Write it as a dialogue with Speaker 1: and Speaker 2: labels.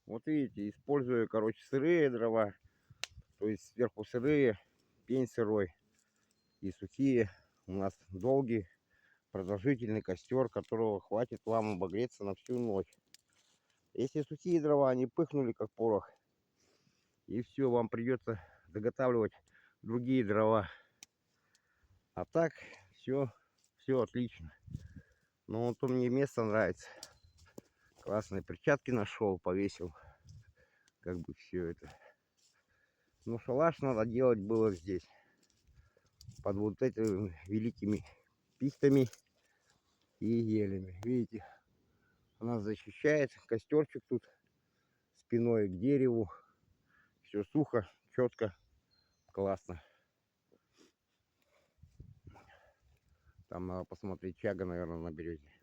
Speaker 1: Вот видите, использую, короче, сырые дрова, то есть сверху сырые, пень сырой и сухие. У нас долгий, продолжительный костер, которого хватит вам обогреться на всю ночь. Если сухие дрова, они пыхнули как порох, и все, вам придется заготавливать другие дрова. А так все отлично. Но вот мне место нравится. Классные перчатки нашел, повесил. Как бы все это. Но шалаш надо делать было здесь. Под вот этими великими пихтами и елями. Видите, она защищает. Костерчик тут спиной к дереву. Все сухо, четко, классно. Там надо посмотреть, чага, наверное, на березе.